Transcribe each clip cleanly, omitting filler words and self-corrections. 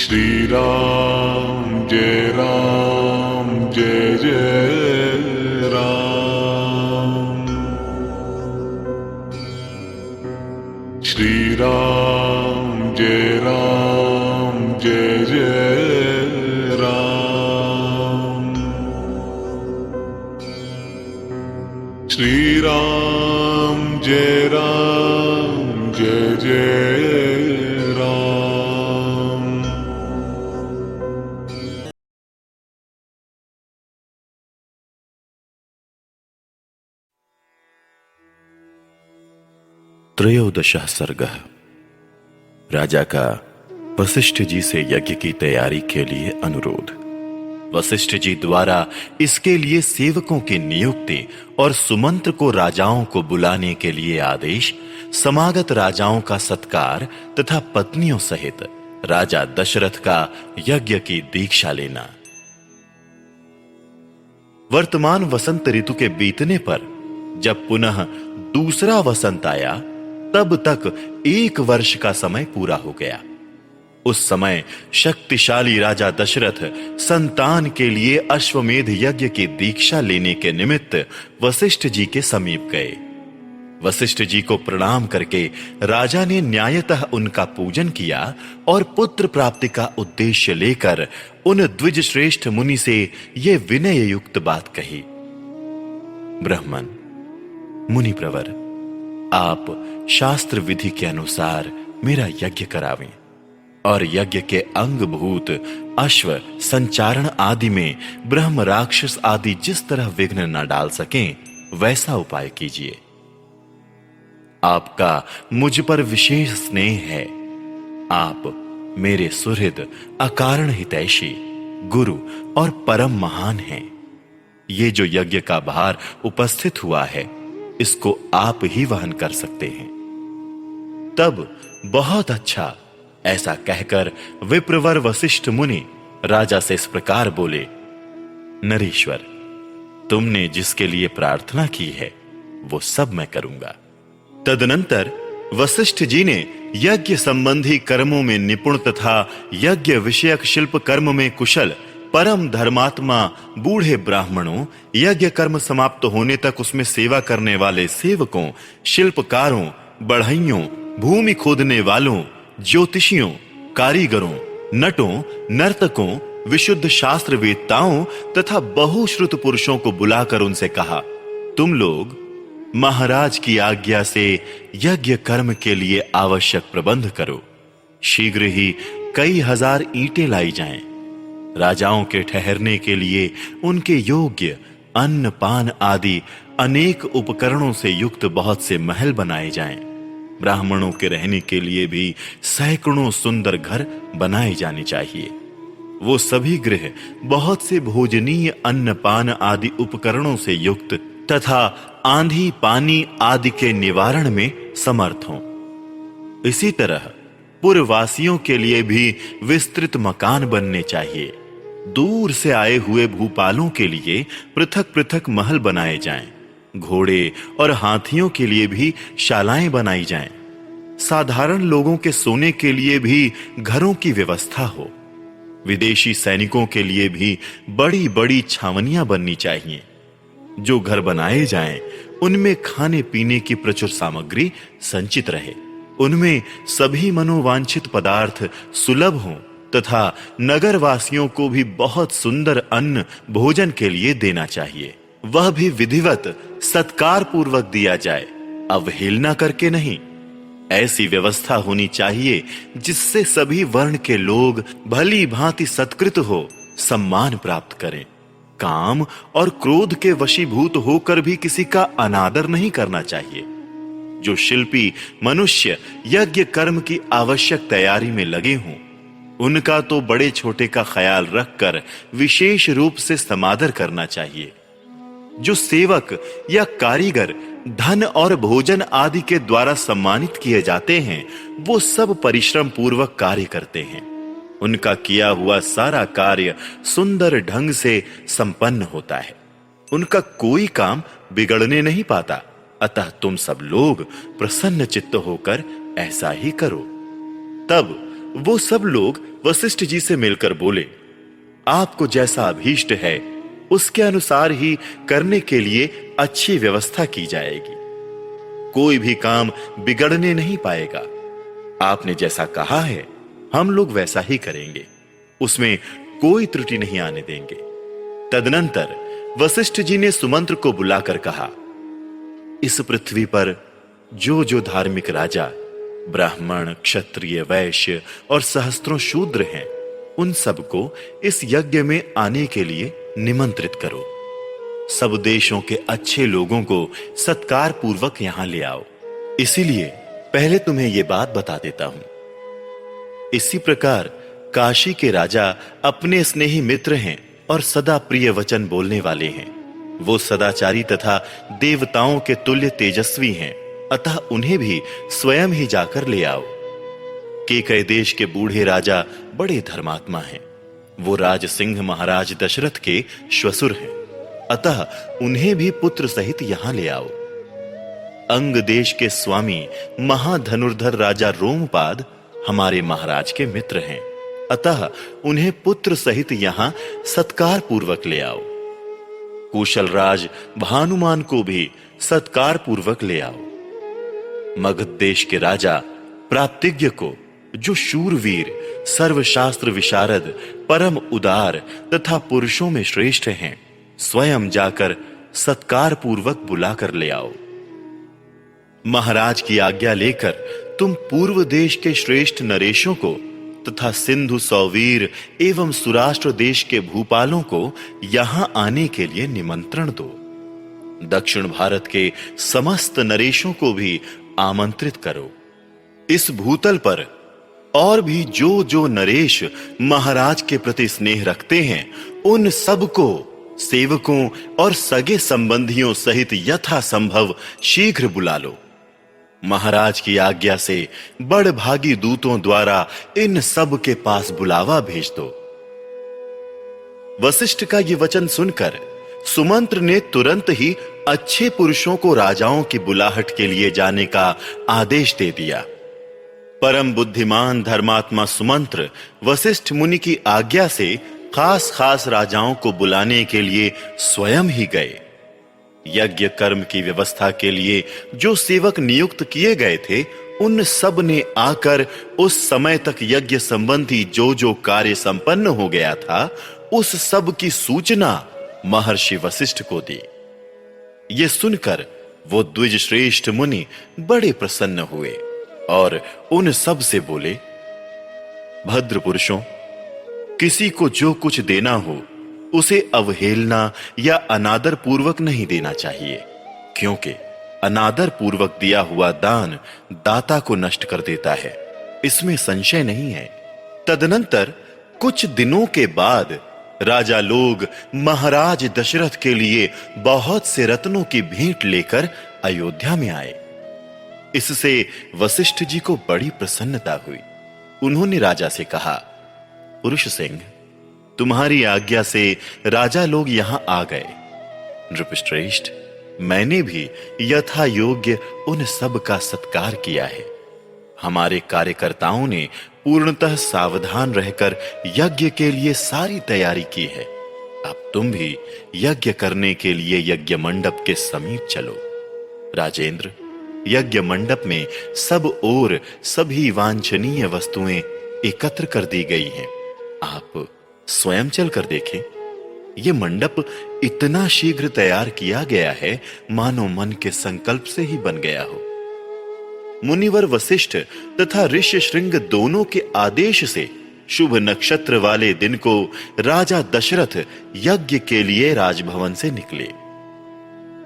श्री राम जय राम जय जय राम। श्री राम जय राम जय जय राम। श्री राम जय राम जय जय राम। त्रयोदशः सर्गः। राजा का वशिष्ठ जी से यज्ञ की तैयारी के लिए अनुरोध। वशिष्ठ जी द्वारा इसके लिए सेवकों की नियुक्ति और सुमंत्र को राजाओं को बुलाने के लिए आदेश, समागत राजाओं का सत्कार तथा पत्नियों सहित राजा दशरथ का यज्ञ की दीक्षा लेना। वर्तमान वसंत ऋतु के बीतने पर जब पुनः दूसरा वसंत आया, तब तक 1 वर्ष का समय पूरा हो गया। उस समय शक्तिशाली राजा दशरथ संतान के लिए अश्वमेध यज्ञ की दीक्षा लेने के निमित्त वशिष्ठ जी के समीप गए। वशिष्ठ जी को प्रणाम करके राजा ने न्यायतः उनका पूजन किया और पुत्र प्राप्ति का उद्देश्य लेकर उन द्विज श्रेष्ठ मुनि से ये विनय युक्त बात कही। ब्राह्मण, मुनि प्रवर, आप शास्त्र विधि के अनुसार मेरा यज्ञ करावें और यज्ञ के अंगभूत अश्व संचारण आदि में ब्रह्म राक्षस आदि जिस तरह विघ्न न डाल सकें, वैसा उपाय कीजिए। आपका मुझ पर विशेष स्नेह है। आप मेरे सुहृद, अकारण हितैषी, गुरु और परम महान हैं। ये जो यज्ञ का भार उपस्थित हुआ है, इसको आप ही वहन कर सकते हैं। तब बहुत अच्छा, ऐसा कहकर विप्रवर वशिष्ठ मुनि राजा से इस प्रकार बोले। नरेश्वर, तुमने जिसके लिए प्रार्थना की है वो सब मैं करूंगा। तदनंतर वशिष्ठ जी ने यज्ञ संबंधी कर्मों में निपुण तथा यज्ञ विषयक शिल्प कर्म में कुशल परम धर्मात्मा बूढ़े ब्राह्मणों, यज्ञ कर्म समाप्त होने तक उसमें सेवा करने वाले सेवकों, शिल्पकारों, बढ़इयों, भूमि खोदने वालों, ज्योतिषियों, कारीगरों, नटों, नर्तकों, विशुद्ध शास्त्र वेत्ताओं तथा बहुश्रुत पुरुषों को बुलाकर उनसे कहा, तुम लोग महाराज की आज्ञा से यज्ञ कर्म के लिए आवश्यक प्रबंध करो। शीघ्र ही कई हजार ईंटें लाई जाएं। राजाओं के ठहरने के लिए उनके योग्य अन्न पान आदि अनेक उपकरणों से युक्त बहुत से महल बनाए जाएं। ब्राह्मणों के रहने के लिए भी सैकड़ों सुंदर घर बनाए जाने चाहिए। वो सभी गृह बहुत से भोजनीय अन्न पान आदि उपकरणों से युक्त तथा आंधी पानी आदि के निवारण में समर्थ हों। इसी तरह पुरवासियों के लिए भी विस्तृत मकान बनने चाहिए। दूर से आए हुए भूपालों के लिए पृथक पृथक महल बनाए जाएं। घोड़े और हाथियों के लिए भी शालाएं बनाई जाएं। साधारण लोगों के सोने के लिए भी घरों की व्यवस्था हो। विदेशी सैनिकों के लिए भी बड़ी बड़ी छावनियां बननी चाहिए। जो घर बनाए जाएं, उनमें खाने पीने की प्रचुर सामग्री संचित रहे। उनमें सभी मनोवांछित पदार्थ सुलभ हों तथा नगर वासियों को भी बहुत सुंदर अन्न भोजन के लिए देना चाहिए। वह भी विधिवत सत्कार पूर्वक दिया जाए, अवहेलना करके नहीं। ऐसी व्यवस्था होनी चाहिए जिससे सभी वर्ण के लोग भली भांति सत्कृत हो सम्मान प्राप्त करें। काम और क्रोध के वशीभूत होकर भी किसी का अनादर नहीं करना चाहिए। जो शिल्पी मनुष्य यज्ञ कर्म की आवश्यक तैयारी में लगे हों, उनका तो बड़े छोटे का ख्याल रखकर विशेष रूप से समादर करना चाहिए। जो सेवक या कारीगर धन और भोजन आदि के द्वारा सम्मानित किए जाते हैं, वो सब परिश्रम पूर्वक कार्य करते हैं। उनका किया हुआ सारा कार्य सुंदर ढंग से संपन्न होता है। उनका कोई काम बिगड़ने नहीं पाता। अतः तुम सब लोग प्रसन्न चित्त होकर ऐसा ही करो। तब वो सब लोग वशिष्ठ जी से मिलकर बोले, आपको जैसा अभीष्ट है उसके अनुसार ही करने के लिए अच्छी व्यवस्था की जाएगी। कोई भी काम बिगड़ने नहीं पाएगा। आपने जैसा कहा है हम लोग वैसा ही करेंगे, उसमें कोई त्रुटि नहीं आने देंगे। तदनंतर वशिष्ठ जी ने सुमंत्र को बुलाकर कहा, इस पृथ्वी पर जो जो धार्मिक राजा, ब्राह्मण, क्षत्रिय, वैश्य और सहस्त्रों शूद्र हैं, उन सबको इस यज्ञ में आने के लिए निमंत्रित करो। सब देशों के अच्छे लोगों को सत्कार पूर्वक यहां ले आओ। इसीलिए पहले तुम्हें यह बात बता देता हूं। इसी प्रकार काशी के राजा अपने स्नेही मित्र हैं और सदा प्रिय वचन बोलने वाले हैं। वो सदाचारी तथा देवताओं के तुल्य तेजस्वी हैं, अतः उन्हें भी स्वयं ही जाकर ले आओ। केकय देश के बूढ़े राजा बड़े धर्मात्मा हैं। वो राज सिंह महाराज दशरथ के श्वसुर हैं, अतः उन्हें भी पुत्र सहित यहां ले आओ। अंग देश के स्वामी महाधनुर्धर राजा रोमपाद हमारे महाराज के मित्र हैं, अतः उन्हें पुत्र सहित यहां सत्कार पूर्वक ले आओ। कुशल राज भानुमान को भी सत्कार पूर्वक ले आओ। मगध देश के राजा प्रातिज्ञ को, जो शूरवीर, सर्वशास्त्र विशारद, परम उदार तथा पुरुषों में श्रेष्ठ हैं, स्वयं जाकर सत्कार पूर्वक बुलाकर ले आओ। महाराज की आज्ञा लेकर तुम पूर्व देश के श्रेष्ठ नरेशों को तथा सिंधु सौवीर एवं सुराष्ट्र देश के भूपालों को यहां आने के लिए निमंत्रण दो। दक्षिण भारत के समस्त नरेशों को भी आमंत्रित करो। इस भूतल पर और भी जो जो नरेश महाराज के प्रति स्नेह रखते हैं, उन सब को सेवकों और सगे संबंधियों सहित यथासंभव शीघ्र बुला लो। महाराज की आज्ञा से बड़भागी दूतों द्वारा इन सब के पास बुलावा भेज दो। वशिष्ठ का यह वचन सुनकर सुमंत्र ने तुरंत ही अच्छे पुरुषों को राजाओं की बुलाहट के लिए जाने का आदेश दे दिया। परम बुद्धिमान धर्मात्मा सुमंत्र वशिष्ठ मुनि की आज्ञा से खास खास राजाओं को बुलाने के लिए स्वयं ही गए। यज्ञ कर्म की व्यवस्था के लिए जो सेवक नियुक्त किए गए थे, उन सब ने आकर उस समय तक यज्ञ संबंधी जो जो कार्य संपन्न हो गया था, उस सब की सूचना महर्षि वशिष्ठ को दी। ये सुनकर वो द्विज श्रेष्ठ मुनि बड़े प्रसन्न हुए और उन सब से बोले, भद्र पुरुषों, किसी को जो कुछ देना हो उसे अवहेलना या अनादर पूर्वक नहीं देना चाहिए, क्योंकि अनादर पूर्वक दिया हुआ दान दाता को नष्ट कर देता है, इसमें संशय नहीं है। तदनंतर कुछ दिनों के बाद राजा लोग महाराज दशरथ के लिए बहुत से रत्नों की भेंट लेकर अयोध्या में आए। इससे वशिष्ठ जी को बड़ी प्रसन्नता हुई। उन्होंने राजा से कहा, पुरुष सिंह, तुम्हारी आज्ञा से राजा लोग यहां आ गए। नृपश्रेष्ठ, मैंने भी यथा योग्य उन सब का सत्कार किया है। हमारे कार्यकर्ताओं ने पूर्णतः सावधान रहकर यज्ञ के लिए सारी तैयारी की है। अब तुम भी यज्ञ करने के लिए यज्ञ मंडप के समीप चलो। राजेंद्र, यज्ञ मंडप में सब ओर सभी वांछनीय वस्तुएं एकत्र कर दी गई हैं। आप स्वयं चलकर देखें। यह मंडप इतना शीघ्र तैयार किया गया है, मानो मन के संकल्प से ही बन गया हो। मुनिवर वशिष्ठ तथा ऋष्य श्रृंग दोनों के आदेश से शुभ नक्षत्र वाले दिन को राजा दशरथ यज्ञ के लिए राजभवन से निकले।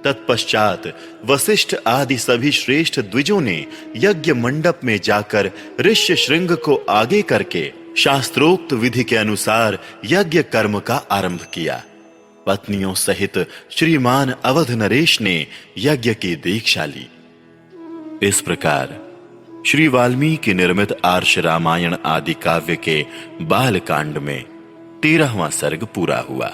तत्पश्चात वशिष्ठ आदि सभी श्रेष्ठ द्विजों ने यज्ञ मंडप में जाकर ऋष्य श्रृंग को आगे करके शास्त्रोक्त विधि के अनुसार यज्ञ कर्म का आरंभ किया। पत्नियों सहित श्रीमान अवध नरेश ने यज्ञ की दीक्षा ली। इस प्रकार श्री वाल्मीकि निर्मित आर्ष रामायण आदि काव्य के बाल कांड में 13वां सर्ग पूरा हुआ।